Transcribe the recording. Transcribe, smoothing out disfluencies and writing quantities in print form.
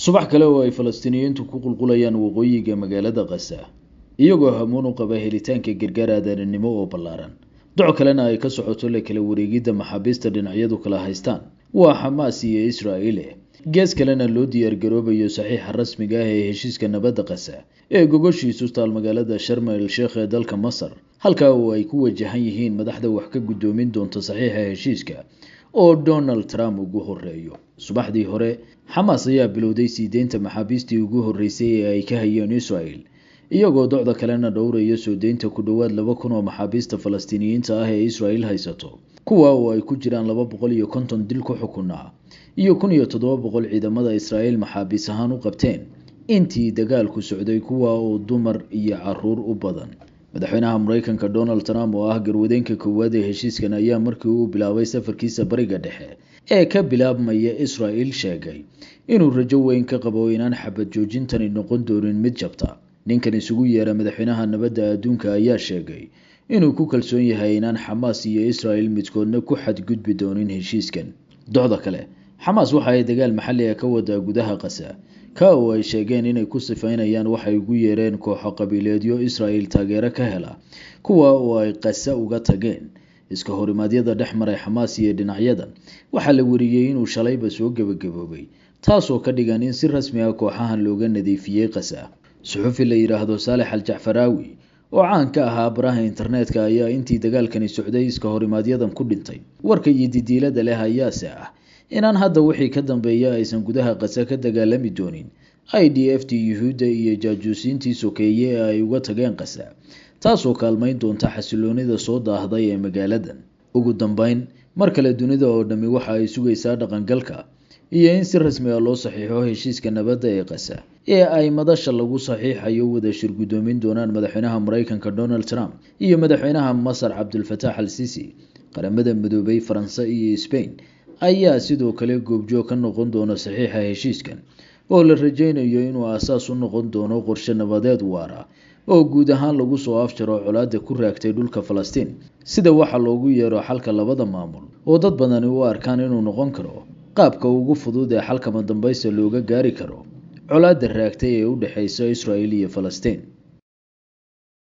subax kale oo ay Falastiiniyiintu ku qulqulayaan waqooyiga magaalada Gaza iyagoo hamuun u qaba helitaanka gargaar aadannimo oo ballaaran doc kalena ay ka socoto la kala wareegidda maxaabiista dhinacyadu kala haystaan waa Xamaas iyo Israa'iil gees kalena loo diyaar garoobayo saxiixa rasmiga ah ee heshiiska nabadda Gaza ee gogoshiisu taal magaalada Sharm el-Sheikh ee dalka Masar halka oo ay ku wajahan yihiin madaxda wax ka gudoomin doonta saxiixa heshiiska oo Donald Trump ugu horeeyo subaxdii hore Xamaas ayaa bilowday siideynta maxaabiistii ugu horeysay ee ay ka hayeen Israa'iil iyagoo docda kalena dhowraya soo deynta ku dhawaad 2,000 oo maxaabiista Falastiiniyiinta ah ee Israa'iil haysato kuwa oo ay ku jiraan 250 dil ku xukunaa iyo 1,700 ciidamada Israa'iil maxaabiis ahaan u qabteen intii dagaalku socday kuwa oo dumar iyo caruur u badan madaxweynaha Mareykanka Donald Trump oo ah garwadeenka koowaad ee heshiiskan ayaa markii uu bilaabay safarkiisa bariga dhexe ee ka bilaabmaya Israa'iil sheegay inuu rajo weyn ka qabo inaan xabad joojintani noqon doonin mid jabta ninkan isugu yeera madaxweynaha nabadda adduunka ayaa sheegay inuu ku kalsoon yahay inaan Xamaas iyo Israa'iil midkoodna ku xadgudbi doonin heshiiskan docda kale Xamaas waxa ay dagaal maxalli ah ka wada gudaha Gaza ka oo ay sheegeen inay ku sifaynayaan waxay ugu yeereen kooxo qabiileedyo Israa'iil taageero ka hela kuwa oo ay Gaza uga tageen iska horimaadyada dhexmaray Xamaas iyo dhinacyadan waxa la wariyay inuu shalayba soo gabagaboobay taasoo ka dhigan in si rasmi ah kooxahan looga nadiifiyay Gaza suxufi la yiraahdo Saleh al-Jafarawi oo caan ka ahaa baraha internetka ayaa intii dagaalkani socday iska horimaadyada ku dhintay warka iyo didiilada leh ayaa ah inaan hadda wixii ka dambeeya aysan gudaha Gaza ka dagaalami doonin IDF Yuhuudda iyo jaajuusiintii sokeeye ee ay uga tageen Gaza taasoo kaalmayn doonta xasiloonida soo daahday ee magaaladan ugu dambeyn mar kale dunida oo dhami waxa ay sugaysaa dhaqangalka iyo in si rasmi ah loo saxiixo heshiiska nabadda ee Gaza ee ay madasha lagu saxiixayo wada shir gudoomin doonaan madaxweynaha Mareykanka Donald Trump iyo madaxweynaha Masar Abdel Fattah al-Sisi qaramada midoobay Faransa iyo Spain ayaa sidoo kale goobjoog ka noqon doona saxiixa heshiiskan oo la rajaynayo inuu aasaas u noqon doono qorshe nabadeed waara oo guud ahaan lagu soo afjaro colaadda ku raagtay dhulka Falastiin sida waxa loogu yeero xalka labada maamul oo dad badan u arkaan inuu noqon karo qaabka ugu fudud ee xalka dambaysta looga gaari karo colaadda raagtay ee u dhaxaysa Israa'iil iyo Falastiin